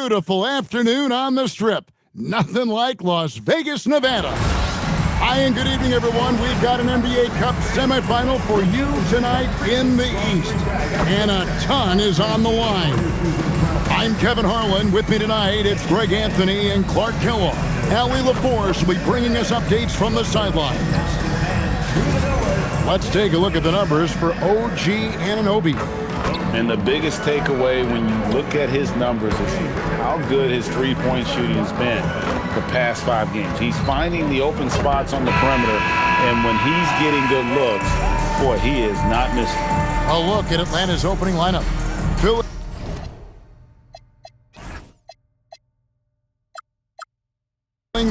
beautiful afternoon on the Strip. Nothing like Las Vegas, Nevada. Hi and good evening, everyone. We've got an NBA Cup semifinal for you tonight in the East. And a ton is on the line. I'm Kevin Harlan. With me tonight, it's Greg Anthony and Clark Kellogg. Allie LaForce will be bringing us updates from the sidelines. Let's take a look at the numbers for OG Anunoby. And the biggest takeaway when you look at his numbers is how good his three-point shooting has been the past 5 games. He's finding the open spots on the perimeter, and when he's getting good looks, boy, he is not missing. A look at Atlanta's opening lineup. Filling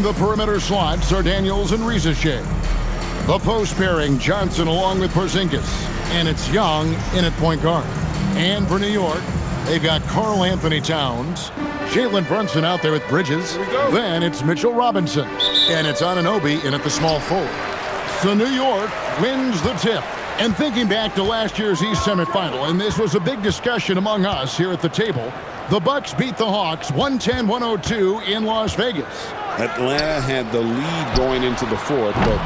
the perimeter slots are Daniels and Rizachet. The post pairing, Johnson along with Porzingis. And it's Young in at point guard. And for New York, they've got Karl Anthony Towns, Jalen Brunson out there with Bridges. Then it's Mitchell Robinson. And it's Anunoby in at the small forward. So New York wins the tip. And thinking back to last year's East semifinal, and this was a big discussion among us here at the table, the Bucks beat the Hawks 110-102 in Las Vegas. Atlanta had the lead going into the fourth, but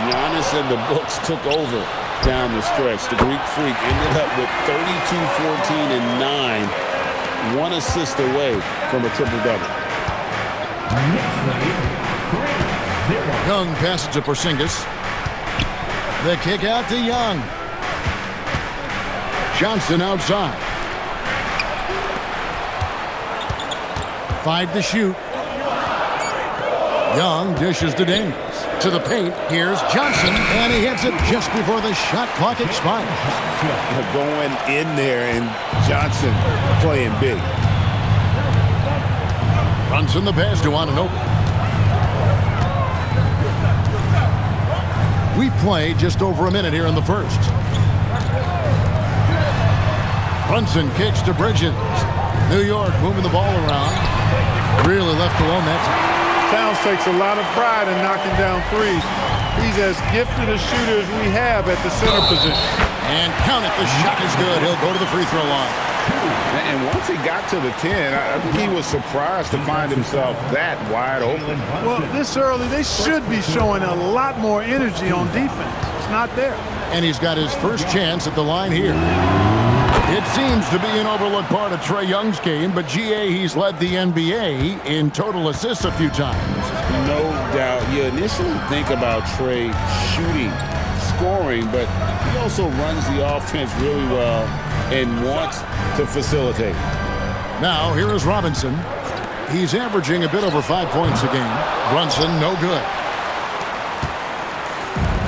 Giannis and the Bucks took over down the stretch. The Greek Freak ended up with 32, 14, and 9. 1 assist away from a triple-double. Young passes to Porzingis. The kick out to Young. Johnson outside. 5 to shoot. Young dishes to Daniels. To the paint, here's Johnson, and he hits it just before the shot clock expires. Going in there, and Johnson playing big. Brunson the pass to Anunoby. We play just over a minute here in the first. Brunson kicks to Bridges. New York moving the ball around. Really left alone that time. Towns takes a lot of pride in knocking down threes. He's as gifted a shooter as we have at the center position. And count it, the shot is good. He'll go to the free throw line. And once he got to the 10, I think he was surprised to find himself that wide open. Well, this early, they should be showing a lot more energy on defense. It's not there. And he's got his first chance at the line here. It seems to be an overlooked part of Trae Young's game, but GA, he's led the NBA in total assists a few times. No doubt. You initially think about Trae shooting, scoring, but he also runs the offense really well and wants to facilitate. Now, here is Robinson. He's averaging a bit over 5 points a game. Brunson, no good.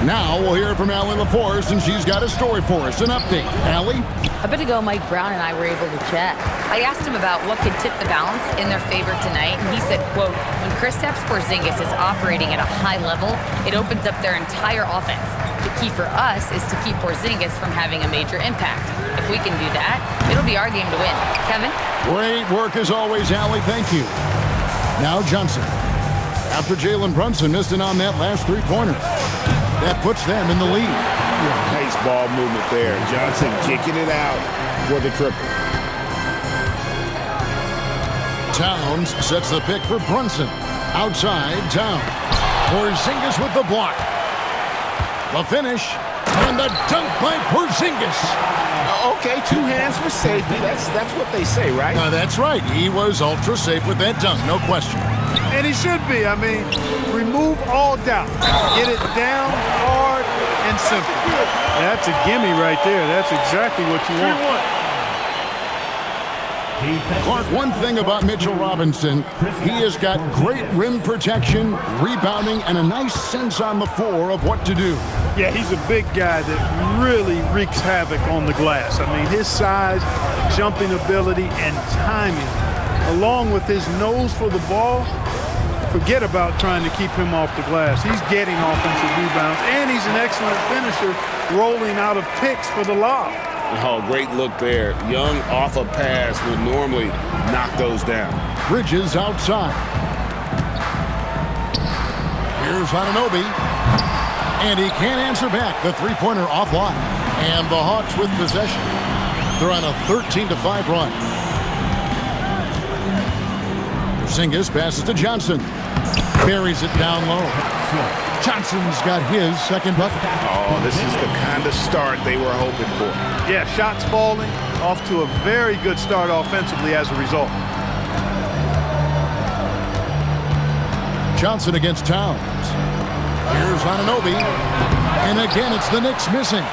Now we'll hear from Allie LaForce, and she's got a story for us. An update. Allie? A bit ago, Mike Brown and I were able to chat. I asked him about what could tip the balance in their favor tonight, and he said, quote, when Kristaps Porzingis is operating at a high level, it opens up their entire offense. The key for us is to keep Porzingis from having a major impact. If we can do that, it'll be our game to win. Kevin? Great work as always, Allie. Thank you. Now Johnson. After Jalen Brunson missed it on that last three-pointer. That puts them in the lead. Nice ball movement there. Johnson kicking it out for the triple. Towns sets the pick for Brunson. Outside, Towns. Porzingis with the block. The finish. And the dunk by Porzingis. Okay, 2 hands for safety. That's what they say, right? That's right. He was ultra safe with that dunk, no question. And he should be. I mean, remove all doubt. Get it down hard and simple. That's a gimme right there. That's exactly what you want. Clark, one thing about Mitchell Robinson, he has got great rim protection, rebounding, and a nice sense on the floor of what to do. Yeah, he's a big guy that really wreaks havoc on the glass. I mean, his size, jumping ability, and timing, along with his nose for the ball, forget about trying to keep him off the glass. He's getting offensive rebounds, and he's an excellent finisher, rolling out of picks for the lob. Oh, great look there. Young off a pass would normally knock those down. Bridges outside. Here's Anunoby. And he can't answer back. The three-pointer offline. And the Hawks with possession. They're on a 13-5 run. Porzingis passes to Johnson. Buries it down low. Johnson's got his second bucket. Oh, this is the kind of start they were hoping for. Yeah, shots falling, off to a very good start offensively as a result. Johnson against Towns. Here's Anunoby. And again, it's the Knicks missing.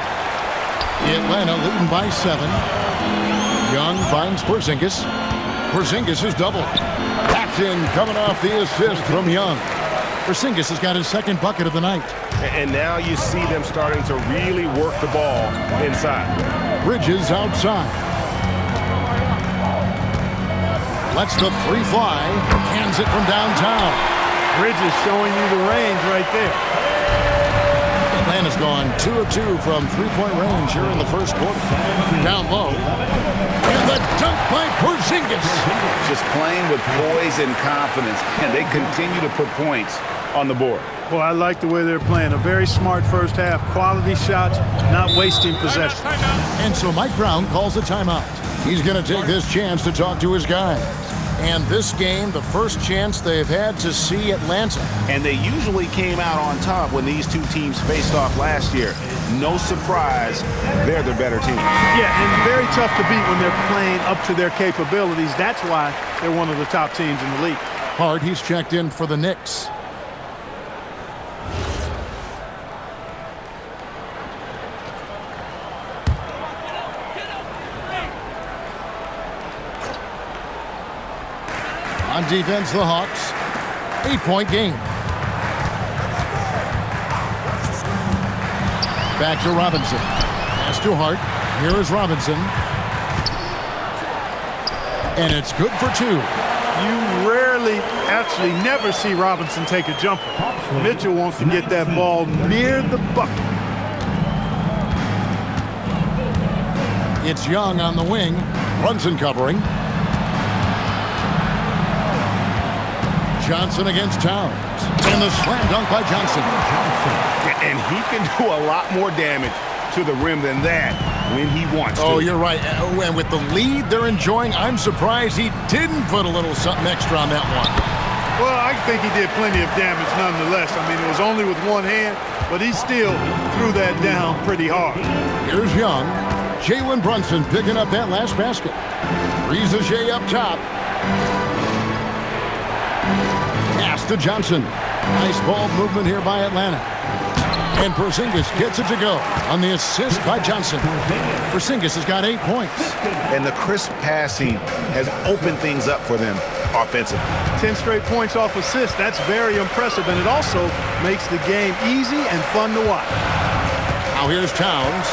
Atlanta leading by 7. Young finds Porzingis. Porzingis is doubled. Backed in, coming off the assist from Young. Porzingis has got his second bucket of the night. And now you see them starting to really work the ball inside. Bridges outside. Lets the three fly. Hands it from downtown. Bridges showing you the range right there. Atlanta's gone 2 of 2 from three-point range here in the first quarter. Down low. And the dunk by Porzingis. Just playing with poise and confidence, and they continue to put points on the board. Well, I like the way they're playing. A very smart first half. Quality shots, not wasting possessions. And so Mike Brown calls a timeout. He's going to take this chance to talk to his guys. And this game, the first chance they've had to see Atlanta. And they usually came out on top when these two teams faced off last year. No surprise, they're the better team. Yeah, and very tough to beat when they're playing up to their capabilities. That's why they're one of the top teams in the league. Hart, he's checked in for the Knicks. On defense, the Hawks. 8-point game. Back to Robinson. Pass to Hart. Here is Robinson. And it's good for 2. You rarely, actually never see Robinson take a jumper. Mitchell wants to get that ball near the bucket. It's Young on the wing. Brunson covering. Johnson against Towns. And the slam dunk by Johnson. And he can do a lot more damage to the rim than that when he wants to. Oh, you're right. And with the lead they're enjoying, I'm surprised he didn't put a little something extra on that one. Well, I think he did plenty of damage nonetheless. I mean, it was only with one hand, but he still threw that down pretty hard. Here's Young. Jalen Brunson picking up that last basket. Rizachet up top. Pass to Johnson. Nice ball movement here by Atlanta. And Porzingis gets it to go on the assist by Johnson. Porzingis has got 8 points. And the crisp passing has opened things up for them offensively. 10 straight points off assists. That's very impressive, and it also makes the game easy and fun to watch. Now here's Towns.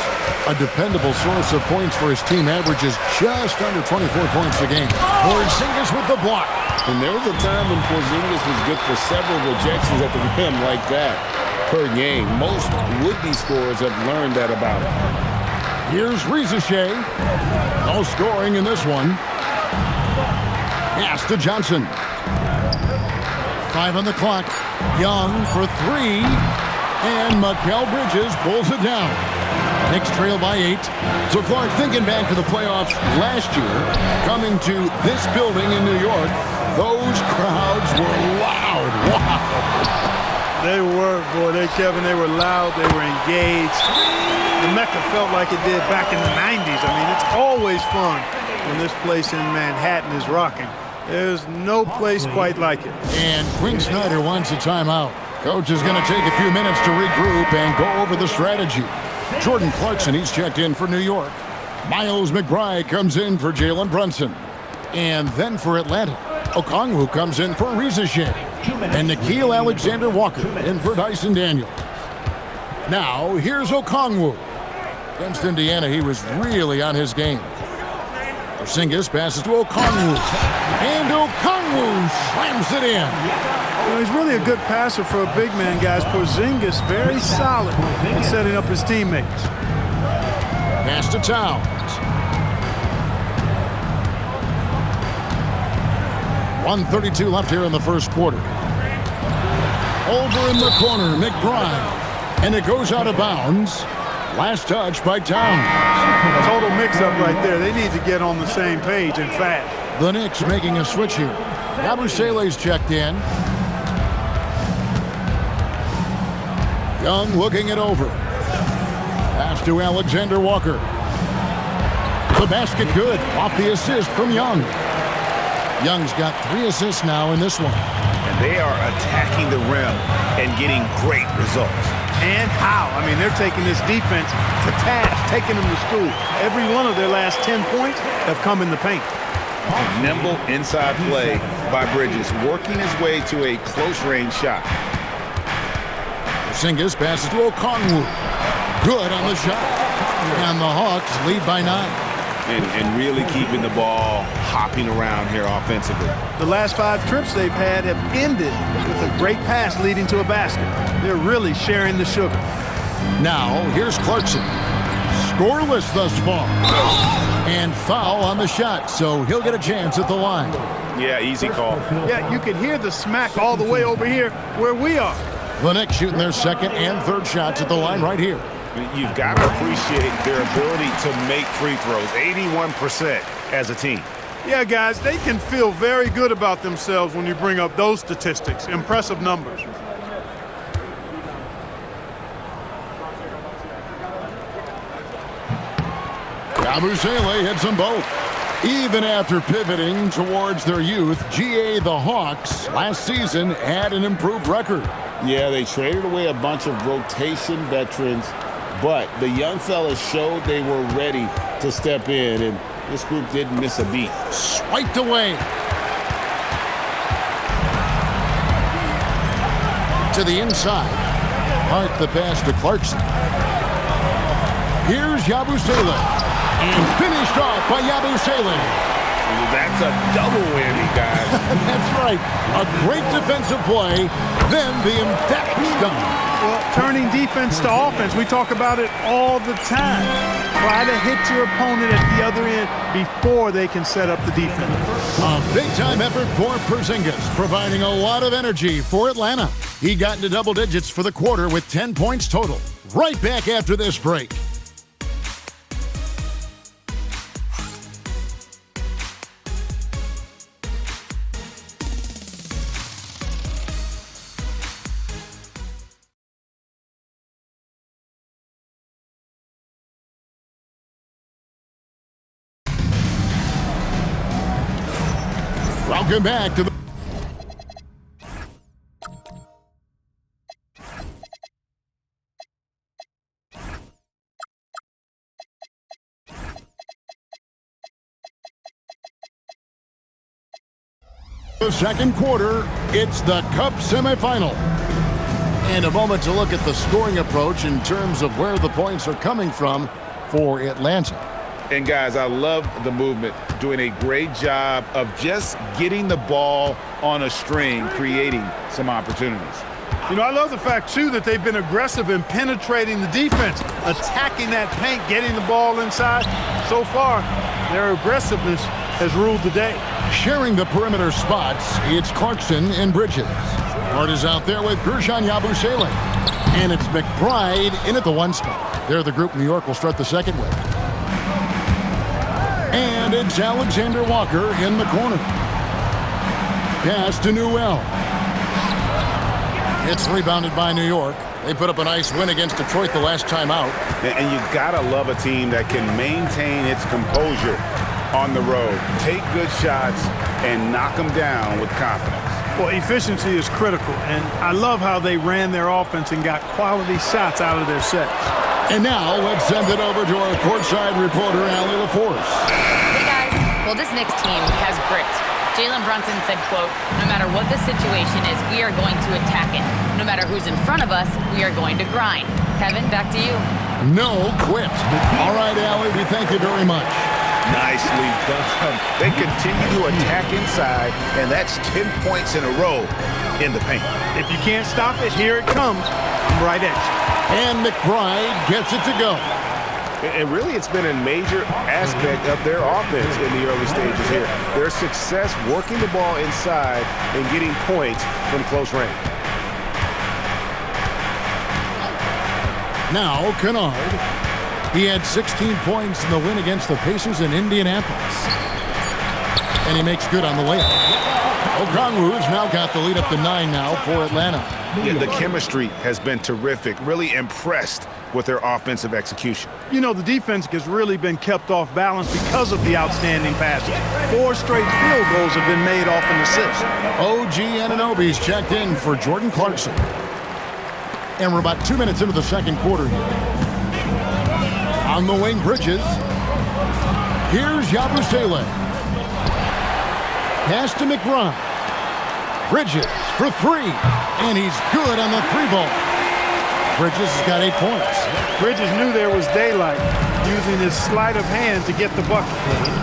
A dependable source of points for his team, averages just under 24 points a game. Porzingis with the block. And there was a time when Porzingis was good for several rejections at the rim like that per game. Most would-be scorers have learned that about him. Here's Rizachet. No scoring in this one. Pass to Johnson. 5 on the clock. Young for 3. And Mikal Bridges pulls it down. Knicks trail by 8. So Clark, thinking back to the playoffs last year, coming to this building in New York, those crowds were loud. Wow. They were, boy, Kevin, they were loud. They were engaged. The Mecca felt like it did back in the 90s. I mean, it's always fun when this place in Manhattan is rocking. There's no place quite like it. And Quinn Snyder wants a timeout. Coach is going to take a few minutes to regroup and go over the strategy. Jordan Clarkson, he's checked in for New York. Miles McBride comes in for Jalen Brunson. And then for Atlanta, Okongwu comes in for Rizachet. And Nickeil Alexander-Walker in for Dyson Daniels. Now, here's Okongwu. Against Indiana, he was really on his game. Porzingis passes to Okongwu. And Okongwu slams it in. Well, he's really a good passer for a big man, guys. Porzingis very solid in setting up his teammates. Pass to Towns. .132 left here in the first quarter. Over in the corner, McBride. And it goes out of bounds. Last touch by Towns. Total mix-up right there. They need to get on the same page and fast. The Knicks making a switch here. Yabusele's checked in. Young looking it over. Pass to Alexander Walker. The basket good. Off the assist from Young. Young's got 3 assists now in this one. And they are attacking the rim and getting great results. And how? I mean, they're taking this defense to task, taking them to school. Every one of their last 10 points have come in the paint. Nimble inside play by Bridges, working his way to a close-range shot. Porzingis passes to Okongwu. Good on the shot. And the Hawks lead by 9. And really keeping the ball hopping around here offensively. The last 5 trips they've had have ended with a great pass leading to a basket. They're really sharing the sugar. Now, here's Clarkson. Scoreless thus far. And foul on the shot, so he'll get a chance at the line. Yeah, easy call. Yeah, you can hear the smack all the way over here where we are. The Knicks shooting their second and third shots at the line right here. You've got to appreciate their ability to make free throws, 81% as a team. Yeah, guys, they can feel very good about themselves when you bring up those statistics. Impressive numbers. Yabusele hits them both. Even after pivoting towards their youth, GA the Hawks last season had an improved record. Yeah, they traded away a bunch of rotation veterans, but the young fellas showed they were ready to step in, and this group didn't miss a beat. Swiped away. To the inside. Hart the pass to Clarkson. Here's Yabusele. And finished off by Yabusele. That's a double whammy, guys. That's right. A great defensive play, then the emphatic dunk. Well, turning defense to offense, we talk about it all the time. Try to hit your opponent at the other end before they can set up the defense. A big-time effort for Porzingis, providing a lot of energy for Atlanta. He got into double digits for the quarter with 10 points total. Right back after this break. Welcome back to the second quarter. It's the Cup semifinal. And a moment to look at the scoring approach in terms of where the points are coming from for Atlanta. And guys, I love the movement, doing a great job of just getting the ball on a string, creating some opportunities. You know, I love the fact, too, that they've been aggressive in penetrating the defense, attacking that paint, getting the ball inside. So far, their aggressiveness has ruled the day. Sharing the perimeter spots, it's Clarkson and Bridges. Hart is out there with Gershon Yabusele. And it's McBride in at the 1 spot. They're the group New York will start the second with. And it's Alexander Walker in the corner. Pass to Newell. It's rebounded by New York. They put up a nice win against Detroit the last time out. And you gotta love a team that can maintain its composure on the road, take good shots, and knock them down with confidence. Well, efficiency is critical, and I love how they ran their offense and got quality shots out of their sets. And now, let's send it over to our courtside reporter, Allie LaForce. Hey, guys. Well, this Knicks team has grit. Jalen Brunson said, quote, "No matter what the situation is, we are going to attack it. No matter who's in front of us, we are going to grind." Kevin, back to you. No quit. All right, Allie, we thank you very much. Nicely done. They continue to attack inside, and that's 10 points in a row in the paint. If you can't stop it, here it comes. Right edge. And McBride gets it to go. And really, it's been a major aspect of their offense in the early stages here. Their success working the ball inside and getting points from close range. Now, Kennard. He had 16 points in the win against the Pacers in Indianapolis. And he makes good on the layup. Okongwu's now got the lead up to 9 now for Atlanta. Yeah, the chemistry has been terrific. Really impressed with their offensive execution. You know, the defense has really been kept off balance because of the outstanding passes. 4 straight field goals have been made off an assist. OG Anunoby's checked in for Jordan Clarkson. And we're about 2 minutes into the second quarter here. On the wing, Bridges. Here's Yabusele. Pass to McBride. Bridges for 3. And he's good on the 3-ball. Bridges has got 8 points. Bridges knew there was daylight, using his sleight of hand to get the bucket.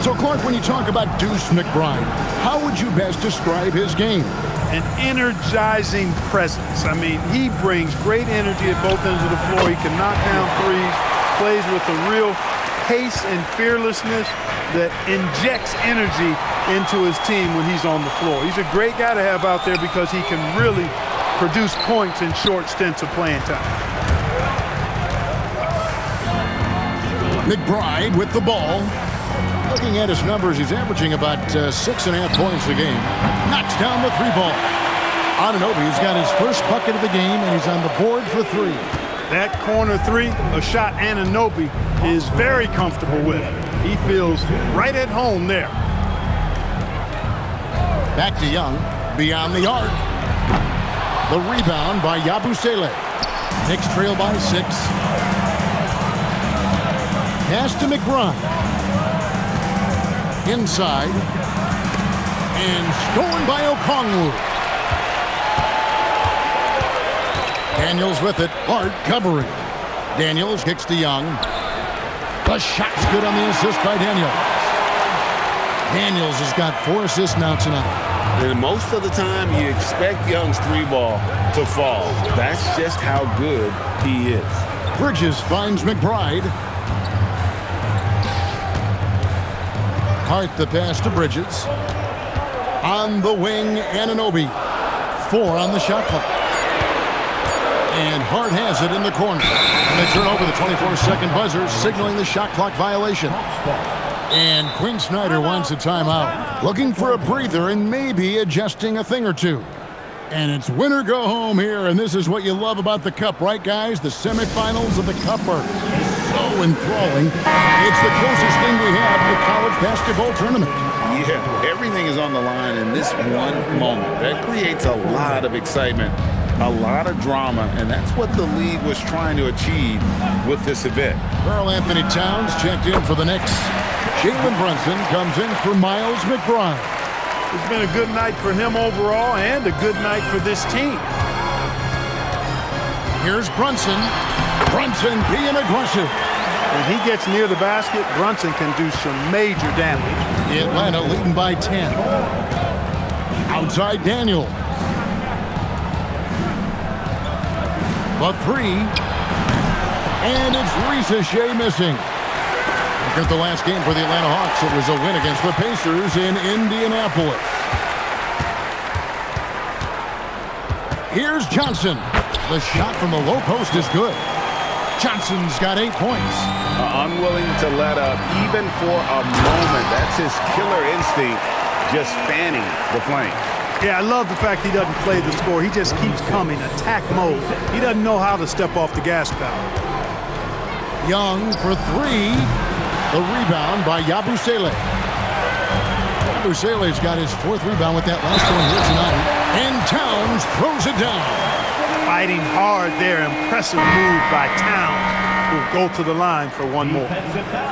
So, Clark, when you talk about Deuce McBride, how would you best describe his game? An energizing presence. I mean, he brings great energy at both ends of the floor. He can knock down threes, plays with a real pace and fearlessness that injects energy into his team when he's on the floor. He's a great guy to have out there because he can really produce points in short stints of playing time. McBride with the ball. Looking at his numbers, he's averaging about 6.5 points a game. Knocks down the 3-ball. Anunoby's got his first bucket of the game, and he's on the board for 3. That corner 3, a shot Anunoby is very comfortable with. He feels right at home there. Back to Young, beyond the arc. The rebound by Yabusele. Knicks trail by 6. Pass to McBride. Inside. And stolen by Okongwu. Daniels with it. Hart covering. Daniels kicks to Young. The shot's good on the assist by Daniels. Daniels has got 4 assists now tonight. And most of the time, you expect Young's 3-ball to fall. That's just how good he is. Bridges finds McBride. Hart the pass to Bridges. On the wing, Anunoby. 4 on the shot clock. And Hart has it in the corner. And they turn over the 24-second buzzer, signaling the shot clock violation. And Quinn Snyder wants a timeout. Looking for a breather and maybe adjusting a thing or two. And it's win or go home here, and this is what you love about the Cup, right, guys? The semifinals of the Cup are so enthralling. It's the closest thing we have to the college basketball tournament. Yeah, everything is on the line in this one moment. That creates a lot of excitement, a lot of drama, and that's what the league was trying to achieve with this event. Karl Anthony Towns checked in for the Knicks. Jalen Brunson comes in for Miles McBride. It's been a good night for him overall and a good night for this team. Here's Brunson. Brunson being aggressive. When he gets near the basket, Brunson can do some major damage. Atlanta leading by 10. Outside Daniel. The 3. And it's Ricochet missing. Look at the last game for the Atlanta Hawks. It was a win against the Pacers in Indianapolis. Here's Johnson. The shot from the low post is good. Johnson's got 8 points. Unwilling to let up even for a moment. That's his killer instinct, just fanning the flame. Yeah, I love the fact he doesn't play the score. He just keeps coming, attack mode. He doesn't know how to step off the gas pedal. Young for 3. The rebound by Yabusele. Yabusele's got his 4th rebound with that last one here tonight. And Towns throws it down. Fighting hard there. Impressive move by Towns. Will go to the line for one more.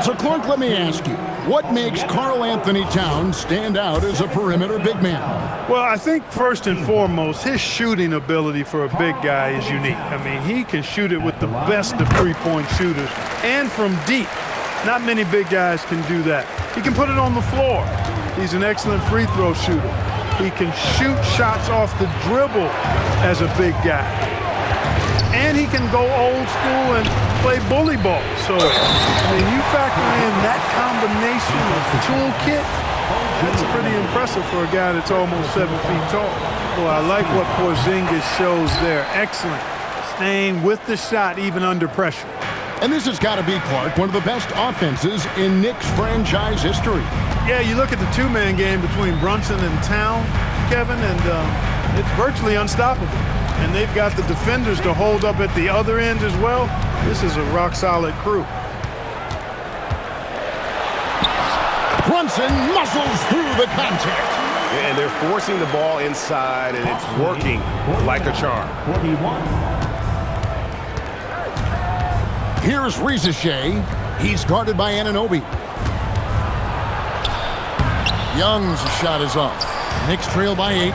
So, Clark, let me ask you, what makes Karl Anthony Towns stand out as a perimeter big man? Well, I think first and foremost, his shooting ability for a big guy is unique. I mean, he can shoot it with the best of three-point shooters and from deep. Not many big guys can do that. He can put it on the floor. He's an excellent free throw shooter. He can shoot shots off the dribble as a big guy. And he can go old school and play bully ball. So, I mean, you factor in that combination of toolkit, that's pretty impressive for a guy that's almost 7 feet tall. Well, I like what Porzingis shows there. Excellent. Staying with the shot even under pressure. And this has got to be, Clark, one of the best offenses in Knicks franchise history. Yeah, you look at the two-man game between Brunson and Town, Kevin, and it's virtually unstoppable. And they've got the defenders to hold up at the other end as well. This is a rock-solid crew. Brunson muscles through the contact. And they're forcing the ball inside, and it's working like a charm. Here's Rizachet. He's guarded by Anunoby. Young's shot is off. Knicks trail by 8.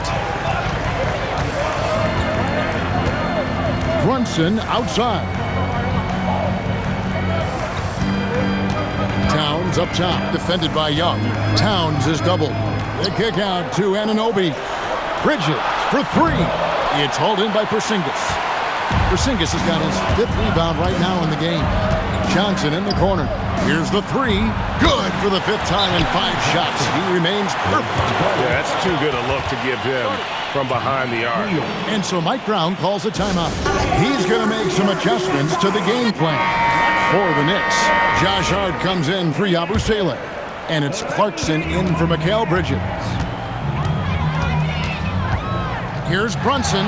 Brunson outside. Towns up top, defended by Young. Towns is doubled. The kick out to Anunoby. Bridges for 3. It's hauled in by Porzingis. Porzingis has got his 5th rebound right now in the game. Johnson in the corner. Here's the 3. Good for the 5th time in 5 shots. He remains perfect. Yeah, that's too good a look to give him from behind the arc. And so Mike Brown calls a timeout. He's going to make some adjustments to the game plan for the Knicks. Josh Hart comes in for Yabusele. And it's Clarkson in for Mikal Bridges. Here's Brunson.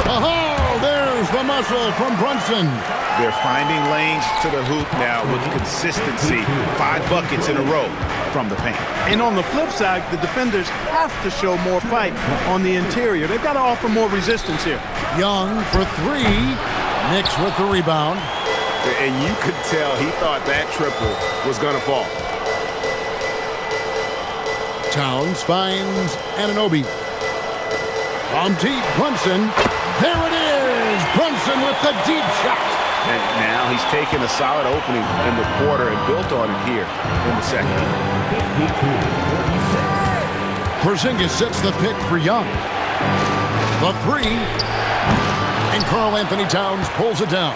Oh, there's the muscle from Brunson. They're finding lanes to the hoop now with consistency. 5 buckets in a row from the paint. And on the flip side, the defenders have to show more fight on the interior. They've got to offer more resistance here. Young for 3. Knicks with the rebound. And you could tell he thought that triple was going to fall. Towns finds Anunoby. On deep, Brunson. There it is! Brunson with the deep shot. And now he's taken a solid opening in the quarter and built on it here in the second. Porzingis sets the pick for Young. The 3. And Karl Anthony Towns pulls it down.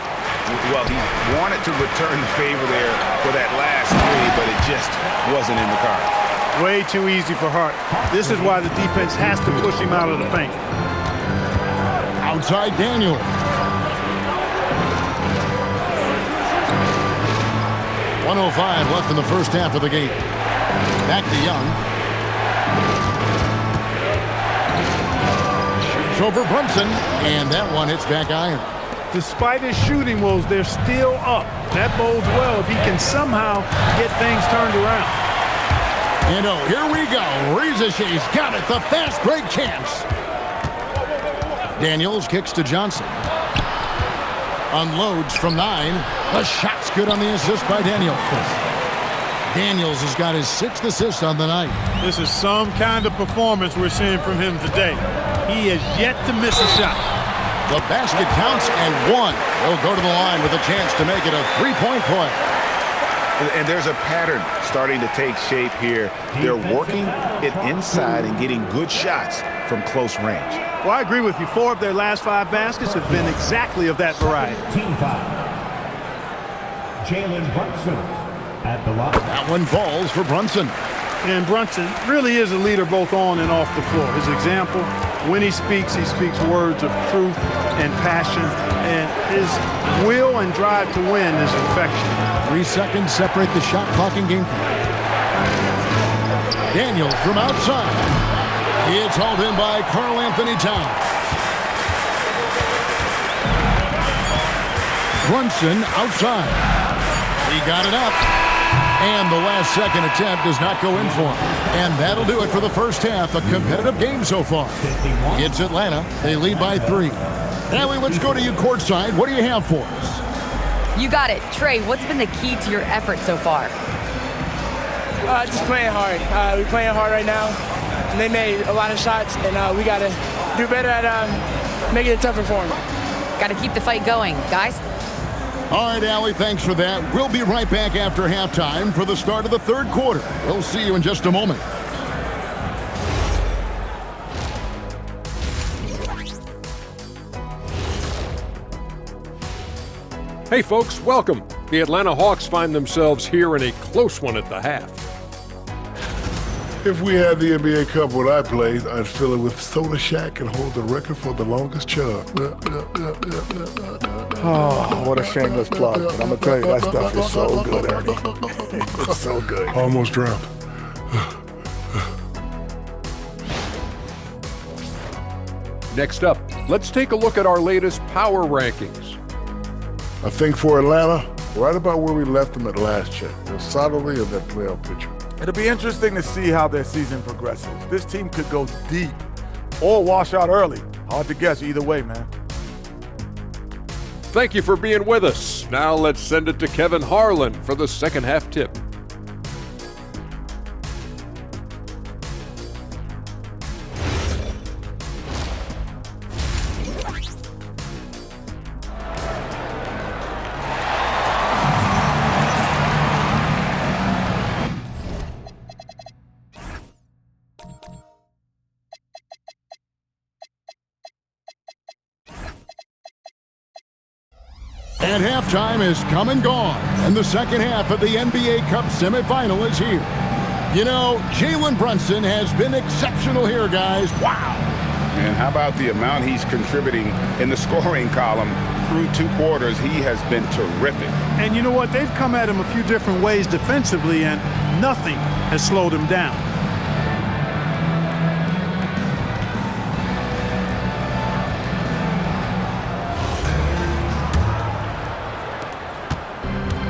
Well, he wanted to return the favor there for that last 3, but it just wasn't in the cards. Way too easy for Hart. This is why the defense has to push him out of the paint. Outside Daniel. .105 left in the first half of the game. Back to Young. Shoots over Brunson, and that one hits back iron. Despite his shooting woes, they're still up. That bodes well if he can somehow get things turned around. And oh, here we go. Rizachet's got it. The fast break chance. Daniels kicks to Johnson. Unloads from 9. The shot's good on the assist by Daniels. Daniels has got his 6th assist on the night. This is some kind of performance we're seeing from him today. He has yet to miss a shot. The basket counts and 1. He'll go to the line with a chance to make it a 3-point play. And there's a pattern starting to take shape here. They're working it inside and getting good shots from close range. Well, I agree with you. 4 of their last 5 baskets have been exactly of that variety. Team foul. Jalen Brunson at the line. That one falls for Brunson. And Brunson really is a leader both on and off the floor. His example, when he speaks words of truth and passion. And his will and drive to win is infectious. 3 seconds separate the shot clock and game clock. Daniel from outside. It's hauled in by Karl Anthony Towns. Brunson outside. He got it up. And the last second attempt does not go in for him. And that'll do it for the first half. A competitive game so far. It's Atlanta. They lead by 3. Allie, let's go to you courtside. What do you have for us? You got it. Trey, what's been the key to your effort so far? Just playing hard. We're playing hard right now. And they made a lot of shots, and we got to do better at making it tougher for them. Got to keep the fight going, guys. All right, Allie, thanks for that. We'll be right back after halftime for the start of the 3rd quarter. We'll see you in just a moment. Hey folks, welcome. The Atlanta Hawks find themselves here in a close one at the half. If we had the NBA Cup when I played, I'd fill it with Soda Shack and hold the record for the longest chug. Oh, what a shameless plug. But I'm going to tell you, that stuff is so good, Ernie. It's so good. Almost drowned. Next up, let's take a look at our latest power rankings. I think for Atlanta, right about where we left them at last check. They're solidly in that playoff picture. It'll be interesting to see how their season progresses. This team could go deep or wash out early. Hard to guess either way, man. Thank you for being with us. Now let's send it to Kevin Harlan for the second half tip. And halftime is come and gone, and the second half of the NBA Cup semifinal is here. You know, Jalen Brunson has been exceptional here, guys. Wow. And how about the amount he's contributing in the scoring column through 2 quarters? He has been terrific. And you know what? They've come at him a few different ways defensively, and nothing has slowed him down.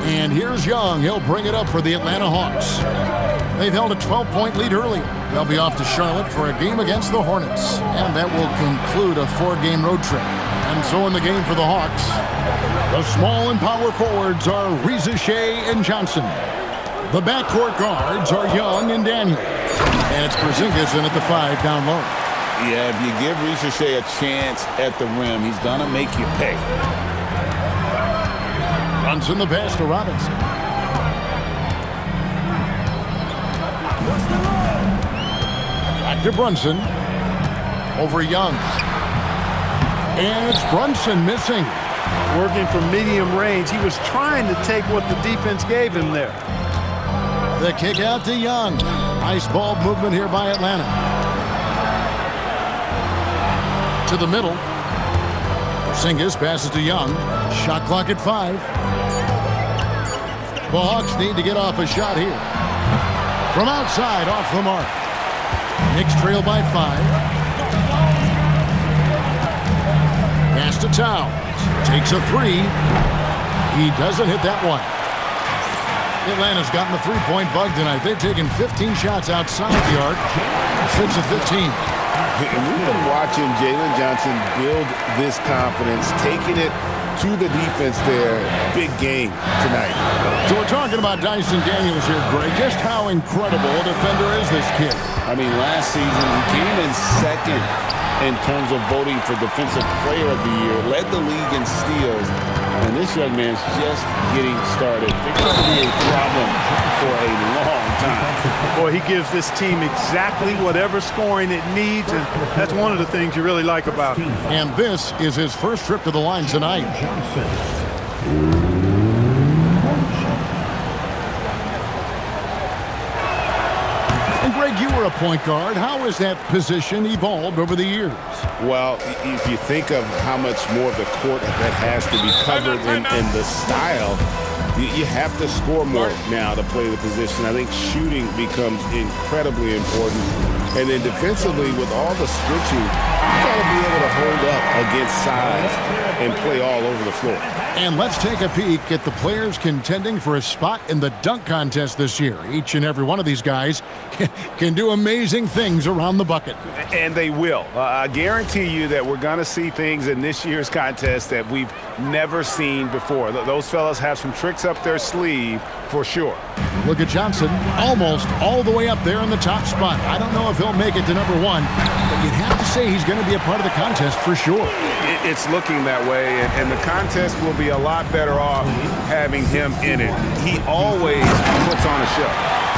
And here's Young. He'll bring it up for the Atlanta Hawks. They've held a 12-point lead earlier. They'll be off to Charlotte for a game against the Hornets. And that will conclude a 4-game road trip. And so in the game for the Hawks, the small and power forwards are Reza Shea and Johnson. The backcourt guards are Young and Daniel. And it's Porzingis in at the 5 down low. Yeah, if you give Reza Shea a chance at the rim, he's going to make you pay. Brunson the pass to Robinson. Back to Brunson. Over Young. And it's Brunson missing. Working from medium range. He was trying to take what the defense gave him there. The kick out to Young. Nice ball movement here by Atlanta. To the middle. Porzingis passes to Young. Shot clock at 5. The Hawks need to get off a shot here. From outside, off the mark. Knicks trail by 5. Pass to Towns. Takes a 3. He doesn't hit that one. Atlanta's gotten the three-point bug tonight. They've taken 15 shots outside the arc. 6 of 15. And we've been watching Jalen Johnson build this confidence, taking it to the defense there. Big game tonight. So we're talking about Dyson Daniels here, Greg. Just how incredible a defender is this kid? I mean, last season he came in second in terms of voting for Defensive Player of the Year, led the league in steals, and this young man's just getting started. Figured out to be a problem for a long time. Boy, he gives this team exactly whatever scoring it needs, and that's one of the things you really like about him. And this is his first trip to the line tonight. And Greg, you were a point guard. How has that position evolved over the years? Well, if you think of how much more of the court that has to be covered in the style, you have to score more now to play the position. I think shooting becomes incredibly important. And then defensively, with all the switching, you got to be able to hold up against size and play all over the floor. And let's take a peek at the players contending for a spot in the dunk contest this year. Each and every one of these guys can do amazing things around the bucket. And they will. I guarantee you that we're going to see things in this year's contest that we've never seen before. Those fellas have some tricks up their sleeve for sure. Look at Johnson, almost all the way up there in the top spot. I don't know if he'll make it to number 1, but you'd have to say he's going to be a part of the contest for sure. It's looking that way, and the contest will be a lot better off having him in it. He always puts on a show.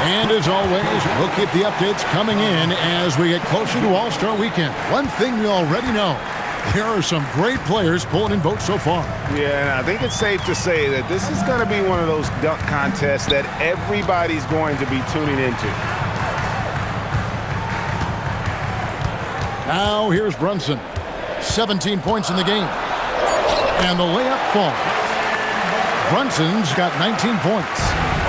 And as always, we'll keep the updates coming in as we get closer to All-Star Weekend. One thing we already know, there are some great players pulling in votes so far. Yeah, and I think it's safe to say that this is going to be one of those dunk contests that everybody's going to be tuning into. Now here's Brunson. 17 points in the game. And the layup falls. Brunson's got 19 points.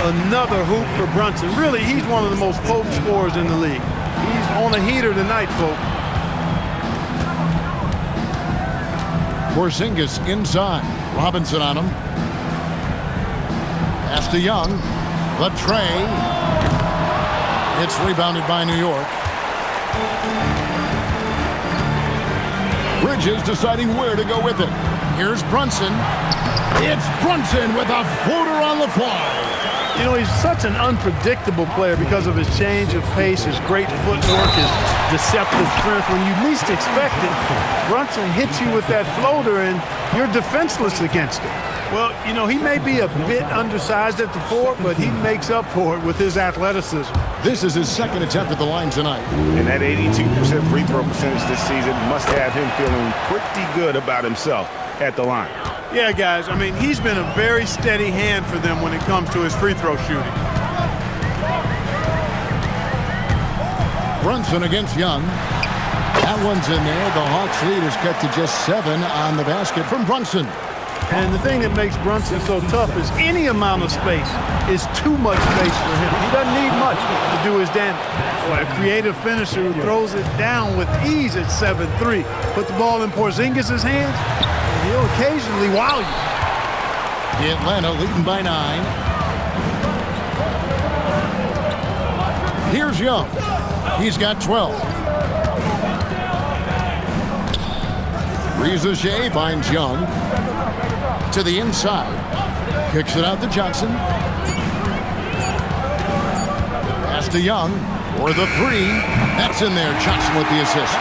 Another hoop for Brunson. Really, he's one of the most potent scorers in the league. He's on a heater tonight, folks. Porzingis inside. Robinson on him. Pass to Young. The tray. It's rebounded by New York. Bridges deciding where to go with it. Here's Brunson. It's Brunson with a floater on the fly. You know, he's such an unpredictable player because of his change of pace, his great footwork, his deceptive strength. When you least expect it, Brunson hits you with that floater and you're defenseless against it. Well, you know, he may be a bit undersized at the 4, but he makes up for it with his athleticism. This is his second attempt at the line tonight. And that 82% free throw percentage this season must have him feeling pretty good about himself at the line. Yeah, guys, I mean, he's been a very steady hand for them when it comes to his free throw shooting. Brunson against Young. That one's in there. The Hawks lead is cut to just 7 on the basket from Brunson. And the thing that makes Brunson so tough is any amount of space is too much space for him. He doesn't need much to do his damage. Boy, a creative finisher who throws it down with ease at 7-3. Put the ball in Porzingis' hands, and he'll occasionally wow you. Atlanta leading by 9. Here's Young. He's got 12. Rizachet finds Young. To the inside. Kicks it out to Johnson. Pass to Young for the 3. That's in there. Johnson with the assist.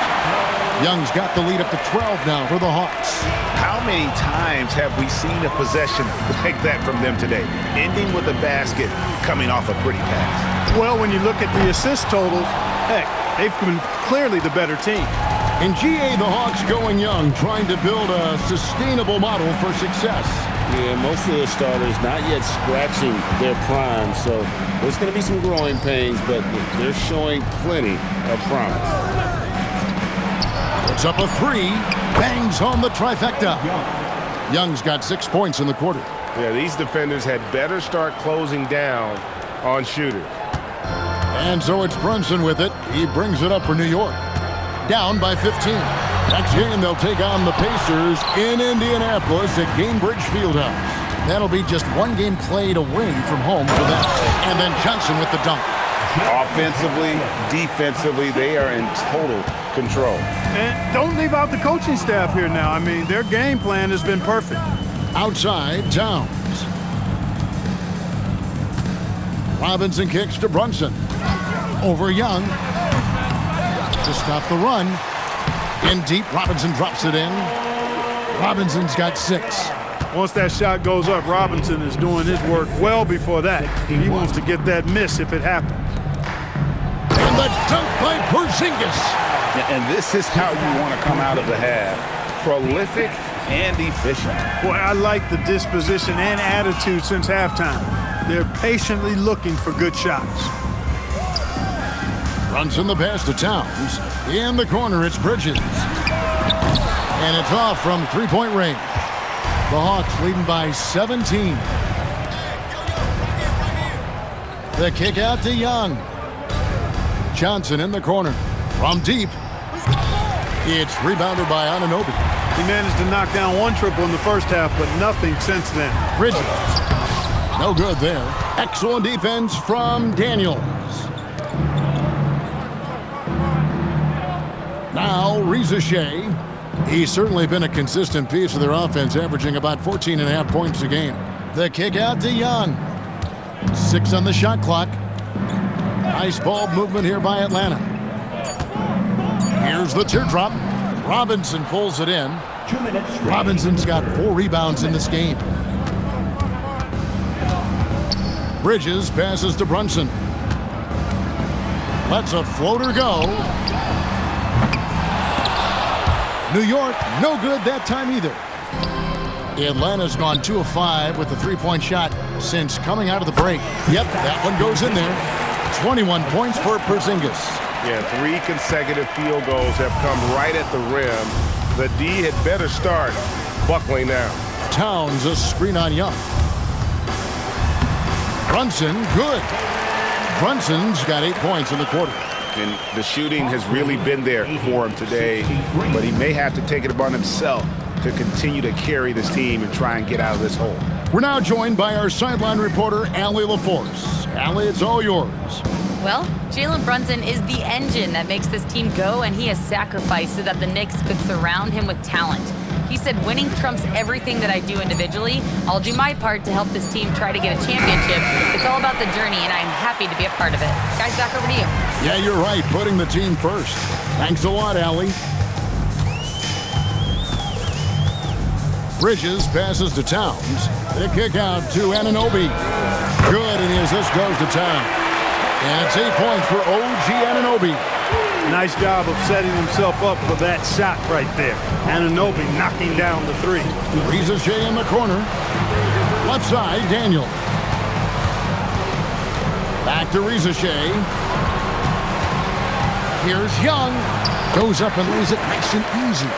Young's got the lead up to 12 now for the Hawks. How many times have we seen a possession like that from them today? Ending with a basket, coming off a pretty pass. Well, when you look at the assist totals, heck, they've been clearly the better team. In GA, the Hawks going young, trying to build a sustainable model for success. Yeah, most of the starters not yet scratching their prime, so there's going to be some growing pains, but they're showing plenty of promise. It's up a 3, bangs home the trifecta. Young's got 6 points in the quarter. Yeah, these defenders had better start closing down on shooters. And so it's Brunson with it. He brings it up for New York. Down by 15. Next game, they'll take on the Pacers in Indianapolis at Gainbridge Fieldhouse. That'll be just 1 game played away from home for them. And then Johnson with the dunk. Offensively, defensively, they are in total control. And don't leave out the coaching staff here now. I mean, their game plan has been perfect. Outside, Towns. Robinson kicks to Brunson. Over Young. To stop the run. In deep, Robinson drops it in. Robinson's got 6. Once that shot goes up, Robinson is doing his work well before that. He wants to get that miss if it happens. And the dunk by Porzingis. And this is how you want to come out of the half. Prolific and efficient. Boy, I like the disposition and attitude since halftime. They're patiently looking for good shots. Brunson the pass to Towns. In the corner, it's Bridges. And it's off from 3-point range. The Hawks leading by 17. The kick out to Young. Johnson in the corner. From deep. It's rebounded by Anunoby. He managed to knock down 1 triple in the first half, but nothing since then. Bridges. No good there. Excellent defense from Daniels. Now, Rizachet. He's certainly been a consistent piece of their offense, averaging about 14.5 points a game. The kick out to Young. 6 on the shot clock. Nice ball movement here by Atlanta. Here's the teardrop. Robinson pulls it in. Robinson's got 4 rebounds in this game. Bridges passes to Brunson. Lets a floater go. New York, no good that time either. Atlanta's gone 2 of 5 with the 3-point shot since coming out of the break. Yep, that one goes in there. 21 points for Porzingis. Yeah, 3 consecutive field goals have come right at the rim. The D had better start buckling down. Towns a screen on Young. Brunson, good. Brunson's got 8 points in the quarter. And the shooting has really been there for him today, but he may have to take it upon himself to continue to carry this team and try and get out of this hole. We're now joined by our sideline reporter, Allie LaForce. Allie, it's all yours. Well, Jalen Brunson is the engine that makes this team go, and he has sacrificed so that the Knicks could surround him with talent. He said, winning trumps everything that I do individually. I'll do my part to help this team try to get a championship. It's all about the journey, and I'm happy to be a part of it. Guys, back over to you. Yeah, you're right, putting the team first. Thanks a lot, Allie. Bridges passes to Towns. The kick out to Anunoby. Good, and as this goes to Towns. And it's 8 points for OG Anunoby. Nice job of setting himself up for that shot right there. Anunoby knocking down the three. Reza Shea in the corner. Left side, Daniel. Back to Reza Shea. Here's Young. Goes up and lays it nice and easy.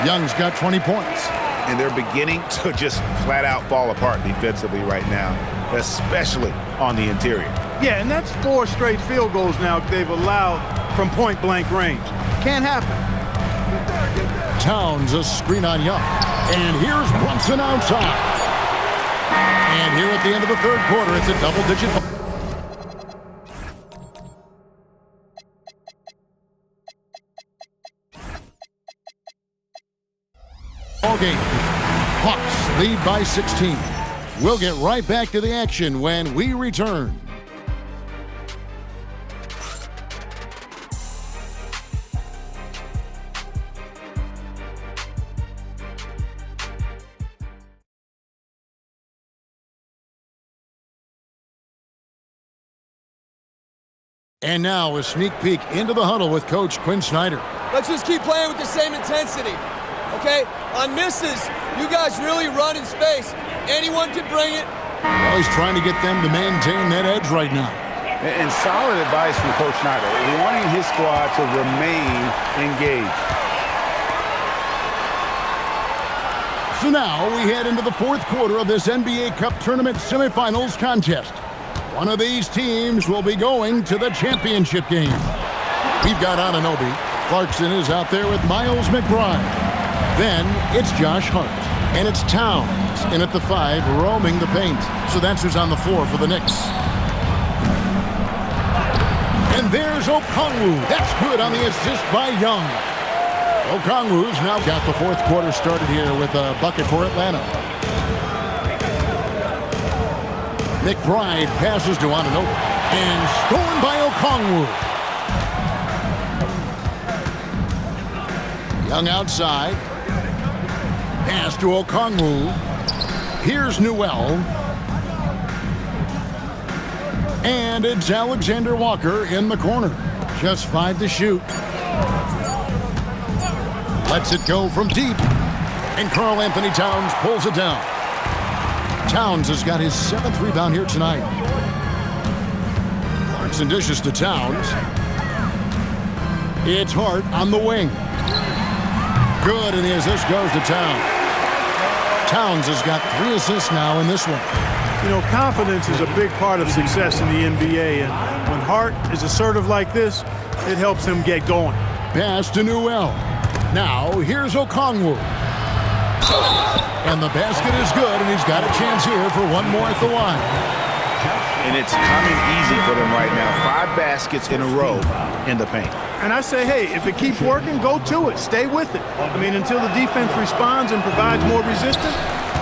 Young's got 20 points. And they're beginning to just flat out fall apart defensively right now, especially on the interior. Yeah, and that's 4 straight field goals now they've allowed from point-blank range. Can't happen. Towns a screen on Young. And here's Brunson outside. And here at the end of the third quarter, it's a double-digit. All game. Hawks lead by 16. We'll get right back to the action when we return. And now a sneak peek into the huddle with Coach Quinn Snyder. Let's just keep playing with the same intensity, okay? On misses, you guys really run in space. Anyone can bring it. Well, he's trying to get them to maintain that edge right now. And solid advice from Coach Snyder, wanting his squad to remain engaged. So now we head into the fourth quarter of this NBA Cup Tournament semifinals contest. One of these teams will be going to the championship game. We've got Anunoby. Clarkson is out there with Miles McBride. Then it's Josh Hart. And it's Towns in at the 5, roaming the paint. So that's who's on the floor for the Knicks. And there's Okongwu. That's good on the assist by Young. Okongwu's now got the fourth quarter started here with a bucket for Atlanta. McBride passes to Anunoby. And stolen by Okongwu. Young outside. Pass to Okongwu. Here's Newell. And it's Alexander Walker in the corner. Just 5 to shoot. Lets it go from deep. And Karl Anthony Towns pulls it down. Towns has got his 7th rebound here tonight. Clarkson dishes to Towns. It's Hart on the wing. Good, and the assist goes to Towns. Towns has got 3 assists now in this one. You know, confidence is a big part of success in the NBA, and when Hart is assertive like this, it helps him get going. Pass to Newell. Now, here's Okongwu. And the basket is good, and he's got a chance here for one more at the line. And it's coming easy for them right now. 5 baskets in a row in the paint. And I say, hey, if it keeps working, go to it. Stay with it. I mean, until the defense responds and provides more resistance,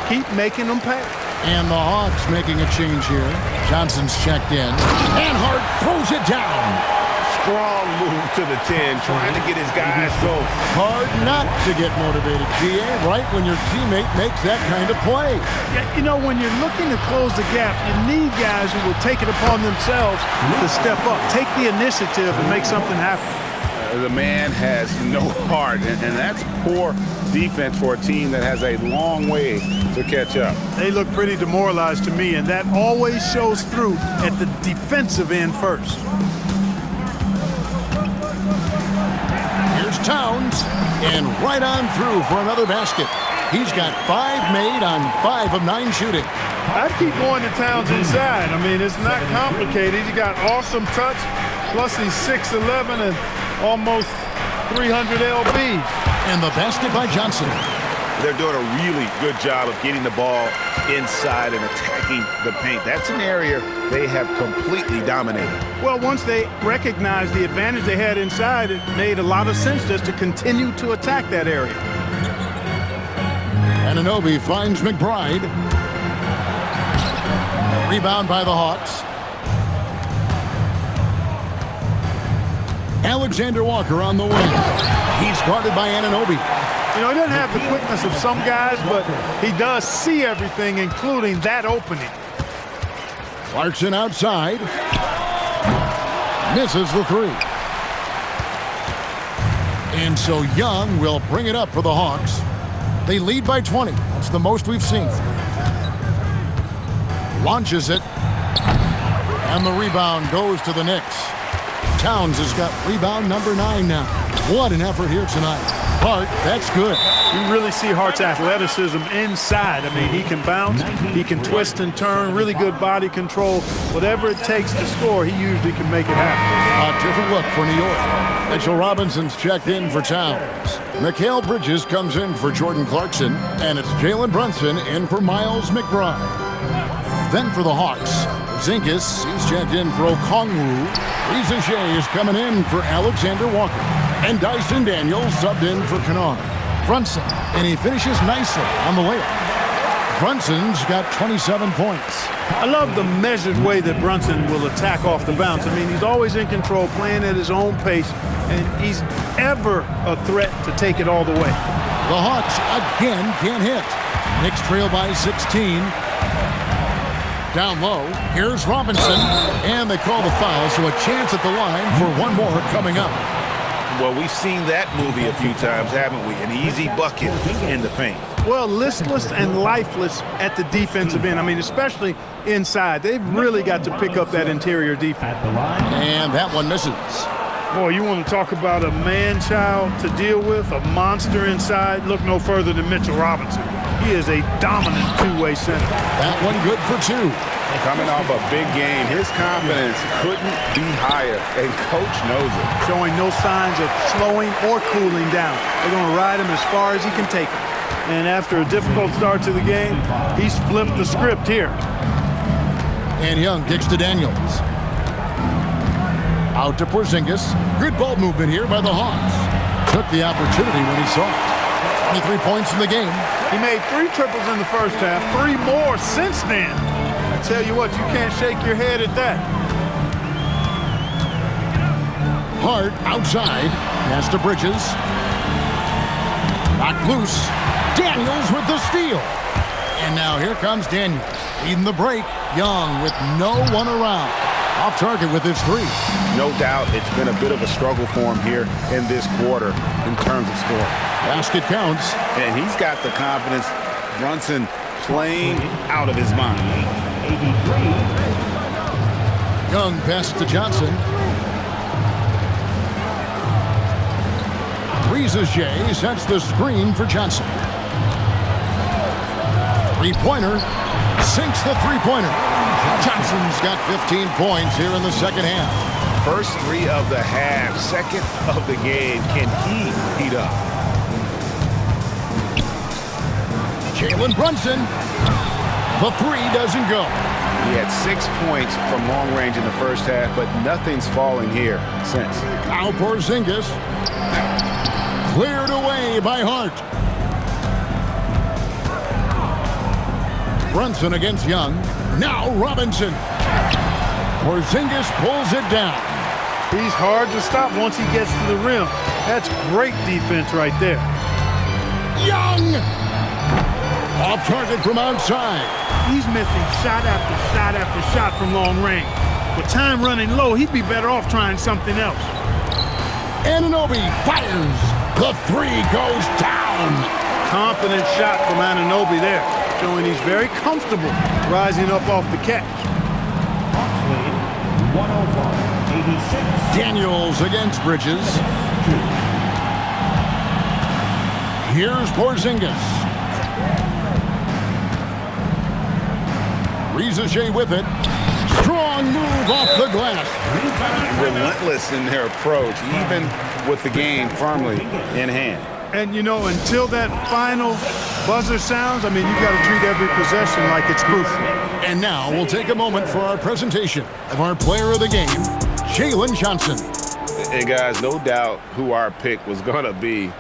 keep making them pay. And the Hawks making a change here. Johnson's checked in. And Hart throws it down. Strong move to the 10, trying to get his guys going. Hard not to get motivated, GA, right when your teammate makes that kind of play. Yeah, you know, when you're looking to close the gap, you need guys who will take it upon themselves to step up, take the initiative, and make something happen. The man has no heart, and that's poor defense for a team that has a long way to catch up. They look pretty demoralized to me, and that always shows through at the defensive end first. Here's Towns, and right on through for another basket. He's got 5 made on 5 of 9 shooting. I'd keep going to Towns inside. I mean, it's not complicated. He got awesome touch, plus he's 6'11" and almost 300 lbs. And the basket by Johnson. They're doing a really good job of getting the ball inside and attacking the paint. That's an area they have completely dominated. Well, once they recognized the advantage they had inside, it made a lot of sense just to continue to attack that area. Anunoby finds McBride. Rebound by the Hawks. Alexander Walker on the wing. He's guarded by Anunoby. You know, he doesn't have the quickness of some guys, but he does see everything, including that opening. Clarkson outside. Misses the three. And so Young will bring it up for the Hawks. They lead by 20. That's the most we've seen. Launches it. And the rebound goes to the Knicks. Towns has got rebound number 9 now. What an effort here tonight. Hart, that's good. You really see Hart's athleticism inside. I mean, he can bounce, he can twist and turn, really good body control. Whatever it takes to score, he usually can make it happen. A different look for New York. Mitchell Robinson's checked in for Towns. Mikal Bridges comes in for Jordan Clarkson, and it's Jalen Brunson in for Miles McBride. Then for the Hawks, Zinkis, he's checked in for Okongwu. Rizache is coming in for Alexander Walker. And Dyson Daniels subbed in for Kennard. Brunson, and he finishes nicely on the layup. Brunson's got 27 points. I love the measured way that Brunson will attack off the bounce. I mean, he's always in control, playing at his own pace, and he's ever a threat to take it all the way. The Hawks again can't hit. Knicks trail by 16. Down low, here's Robinson, and they call the foul, so a chance at the line for one more coming up. Well, we've seen that movie a few times, haven't we? An easy bucket in the paint. Well, listless and lifeless at the defensive end. I mean, especially inside. They've really got to pick up that interior defense. And that one misses. Boy, you want to talk about a man-child to deal with, a monster inside? Look no further than Mitchell Robinson. He is a dominant two-way center. That one good for 2. Coming off a big game, his confidence couldn't be higher, and Coach knows it. Showing no signs of slowing or cooling down. They're going to ride him as far as he can take him. And after a difficult start to the game, he's flipped the script here. And Young kicks to Daniels. Out to Porzingis. Good ball movement here by the Hawks. Took the opportunity when he saw it. 23 points in the game. He made 3 triples in the first half, 3 more since then. I tell you what, you can't shake your head at that. Hart outside. Pass to Bridges. Knocked loose. Daniels with the steal. And now here comes Daniels. Leading the break. Young with no one around. Off target with his 3. No doubt it's been a bit of a struggle for him here in this quarter in terms of scoring. Basket counts. And he's got the confidence. Brunson playing out of his mind. Young pass to Johnson. Rizache sets the screen for Johnson. Three-pointer. Sinks the three-pointer. Johnson's got 15 points here in the second half. First 3 of the half, second of the game. Can he heat up? Jalen Brunson. The 3 doesn't go. He had 6 points from long range in the first half, but nothing's falling here since. Now Porzingis. Cleared away by Hart. Brunson against Young. Now Robinson. Porzingis pulls it down. He's hard to stop once he gets to the rim. That's great defense right there. Young! Off target from outside. He's missing shot after shot after shot from long range. With time running low, he'd be better off trying something else. Anunoby fires. The 3 goes down. Confident shot from Anunoby there, showing he's very comfortable rising up off the catch. Daniels against Bridges. Here's Porzingis. Rizache with it. Strong move off the glass. Relentless in their approach, even with the game firmly in hand. And, you know, until that final buzzer sounds, I mean, you've got to treat every possession like it's crucial. And now we'll take a moment for our presentation of our player of the game, Jalen Johnson. And guys, no doubt who our pick was going to be.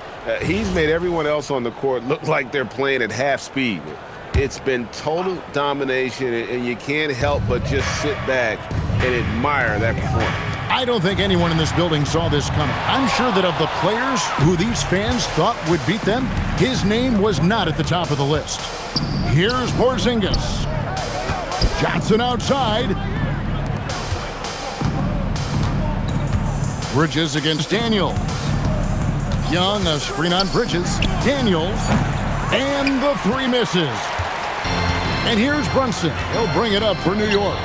He's made everyone else on the court look like they're playing at half speed. It's been total domination, and you can't help but just sit back and admire that performance. I don't think anyone in this building saw this coming. I'm sure that of the players who these fans thought would beat them, his name was not at the top of the list. Here's Porzingis. Johnson outside. Bridges against Daniels. Young, a screen on Bridges. Daniels. And the three misses. And here's Brunson. He'll bring it up for New York.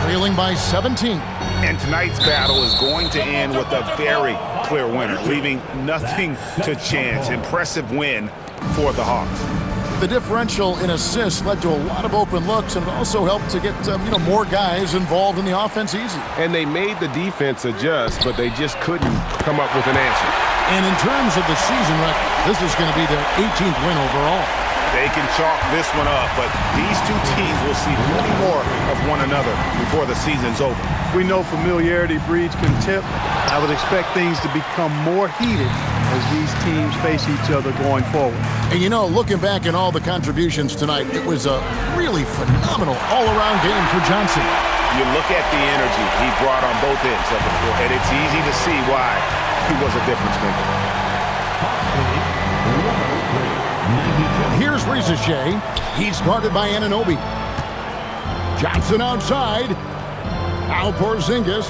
Trailing by 17. And tonight's battle is going to end with a very clear winner, leaving nothing to chance. Impressive win for the Hawks. The differential in assists led to a lot of open looks, and it also helped to get more guys involved in the offense easy. And they made the defense adjust, but they just couldn't come up with an answer. And in terms of the season record, this is going to be their 18th win overall. They can chalk this one up, but these two teams will see plenty more of one another before the season's over. We know familiarity breeds contempt. I would expect things to become more heated as these teams face each other going forward. And looking back at all the contributions tonight, it was a really phenomenal all-around game for Johnson. You look at the energy he brought on both ends of the floor, and it's easy to see why he was a difference maker. Here's Rizachet. He's guarded by Anunoby. Johnson outside. Now Porzingis.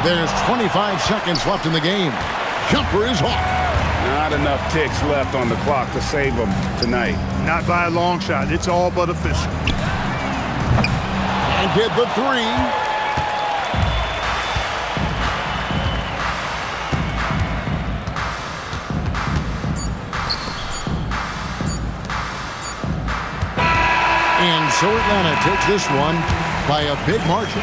There's 25 seconds left in the game. Jumper is off. Not enough ticks left on the clock to save them tonight. Not by a long shot. It's all but official. And get the three. And so Atlanta takes this one by a big margin.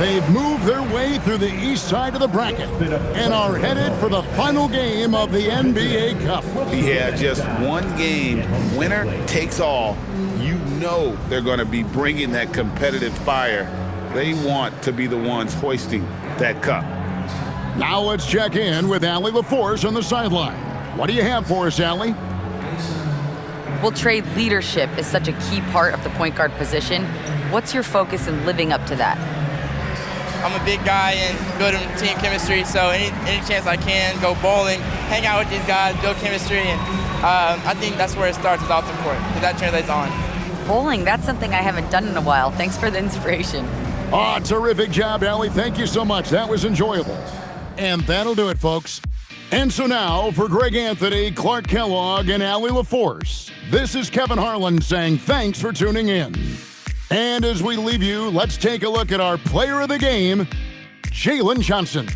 They've moved their way through the east side of the bracket and are headed for the final game of the NBA Cup. Yeah, just one game. Winner takes all. You know they're going to be bringing that competitive fire. They want to be the ones hoisting that cup. Now let's check in with Allie LaForce on the sideline. What do you have for us, Allie? Well, Trey, leadership is such a key part of the point guard position. What's your focus in living up to that? I'm a big guy and building team chemistry, so any chance I can, go bowling, hang out with these guys, build chemistry, and I think that's where it starts is off the court, because that translates on. Bowling, that's something I haven't done in a while. Thanks for the inspiration. Oh, terrific job, Allie. Thank you so much. That was enjoyable. And that'll do it, folks. And so now, for Greg Anthony, Clark Kellogg, and Allie LaForce, this is Kevin Harlan saying thanks for tuning in. And as we leave you, let's take a look at our player of the game, Jalen Johnson.